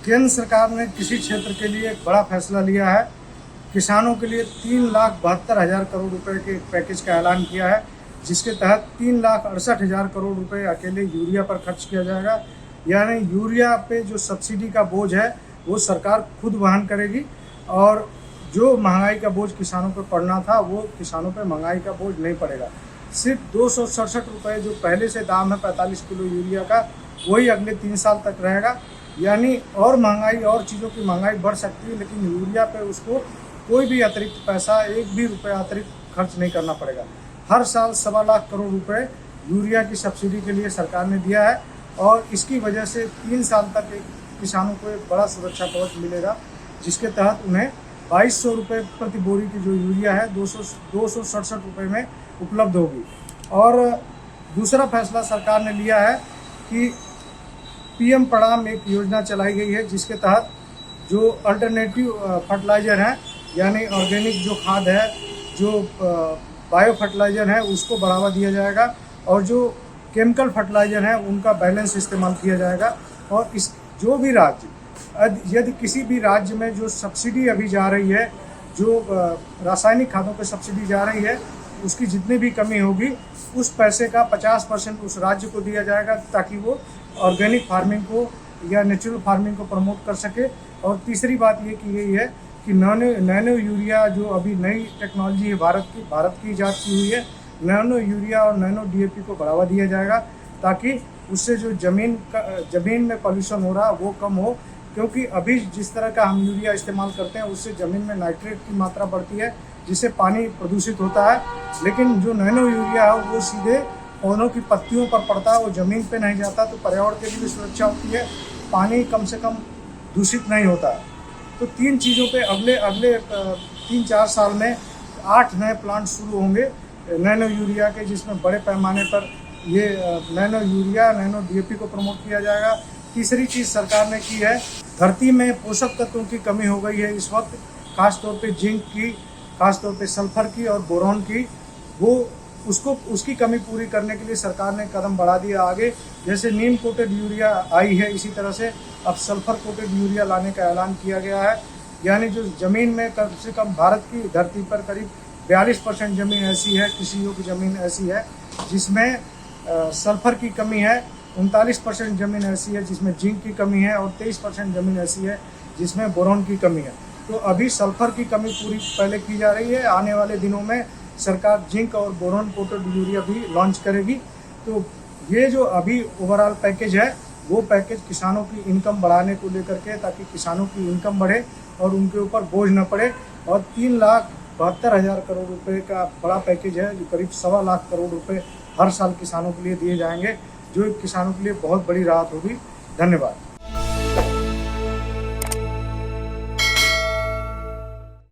केंद्र सरकार ने कृषि क्षेत्र के लिए एक बड़ा फैसला लिया है। किसानों के लिए 3,72,000 करोड़ रुपए के पैकेज का ऐलान किया है, जिसके तहत 3,68,000 करोड़ रुपए अकेले यूरिया पर खर्च किया जाएगा। यानी यूरिया पे जो सब्सिडी का बोझ है वो सरकार खुद वहन करेगी, और जो महंगाई का बोझ किसानों पर पड़ना था वो किसानों पर महंगाई का बोझ नहीं पड़ेगा। सिर्फ 267 रुपये जो पहले से दाम है 45 किलो यूरिया का, वही अगले 3 साल तक रहेगा। यानी और महंगाई और चीज़ों की महंगाई बढ़ सकती है, लेकिन यूरिया पे उसको कोई भी अतिरिक्त पैसा, एक भी रुपया अतिरिक्त खर्च नहीं करना पड़ेगा। हर साल 1.25 लाख करोड़ रुपए यूरिया की सब्सिडी के लिए सरकार ने दिया है, और इसकी वजह से 3 साल तक किसानों को एक बड़ा सुरक्षा कवच मिलेगा, जिसके तहत उन्हें 2200 रुपये प्रति बोरी की जो यूरिया है 267 रुपये में उपलब्ध होगी। और दूसरा फैसला सरकार ने लिया है कि पीएम प्रणाम एक योजना चलाई गई है, जिसके तहत जो अल्टरनेटिव फर्टिलाइज़र हैं, यानी ऑर्गेनिक जो खाद है, जो बायो फर्टिलाइज़र है, उसको बढ़ावा दिया जाएगा, और जो केमिकल फर्टिलाइज़र हैं उनका बैलेंस इस्तेमाल किया जाएगा। और इस जो भी राज्य, यदि किसी भी राज्य में जो सब्सिडी अभी जा रही है, जो रासायनिक खादों पर सब्सिडी जा रही है, उसकी जितनी भी कमी होगी उस पैसे का 50% उस राज्य को दिया जाएगा, ताकि वो ऑर्गेनिक फार्मिंग को या नेचुरल फार्मिंग को प्रमोट कर सके। और तीसरी बात ये की गई है कि नैनो यूरिया जो अभी नई टेक्नोलॉजी है भारत की इजाद की हुई है, नैनो यूरिया और नैनो डीएपी को बढ़ावा दिया जाएगा, ताकि उससे जो ज़मीन में पॉल्यूशन हो रहा है वो कम हो। क्योंकि अभी जिस तरह का हम यूरिया इस्तेमाल करते हैं उससे ज़मीन में नाइट्रेट की मात्रा बढ़ती है, जिससे पानी प्रदूषित होता है। लेकिन जो नैनो यूरिया है वो सीधे पौधों की पत्तियों पर पड़ता है, वो ज़मीन पे नहीं जाता, तो पर्यावरण के लिए भी सुरक्षा होती है, पानी कम से कम दूषित नहीं होता। तो 3 चीज़ों पे अगले 3-4 साल में 8 नए प्लांट शुरू होंगे नैनो यूरिया के, जिसमें बड़े पैमाने पर ये नैनो यूरिया, नैनो डीएपी को प्रमोट किया जाएगा। तीसरी चीज़ सरकार ने की है, धरती में पोषक तत्वों की कमी हो गई है इस वक्त, खासतौर पे जिंक की, खासतौर पे सल्फर की और बोरॉन की। उसकी कमी पूरी करने के लिए सरकार ने कदम बढ़ा दिया आगे। जैसे नीम कोटेड यूरिया आई है, इसी तरह से अब सल्फर कोटेड यूरिया लाने का ऐलान किया गया है। यानी जो ज़मीन में कम से कम भारत की धरती पर करीब 42% ज़मीन ऐसी है, कृषि योग्य ज़मीन ऐसी है जिसमें सल्फर की कमी है, 39% ज़मीन ऐसी है जिसमें जिंक की कमी है, और 23% ज़मीन ऐसी है जिसमें बोरॉन की कमी है। तो अभी सल्फर की कमी पूरी पहले की जा रही है। आने वाले दिनों में सरकार जिंक और बोरॉन कोटेड यूरिया भी लॉन्च करेगी। तो ये जो अभी ओवरऑल पैकेज है, वो पैकेज किसानों की इनकम बढ़ाने को लेकर के, ताकि किसानों की इनकम बढ़े और उनके ऊपर बोझ न पड़े। और 3,72,000 करोड़ रुपए का बड़ा पैकेज है, जो करीब 1.25 लाख करोड़ रुपए हर साल किसानों के लिए दिए जाएंगे, जो किसानों के लिए बहुत बड़ी राहत होगी। धन्यवाद।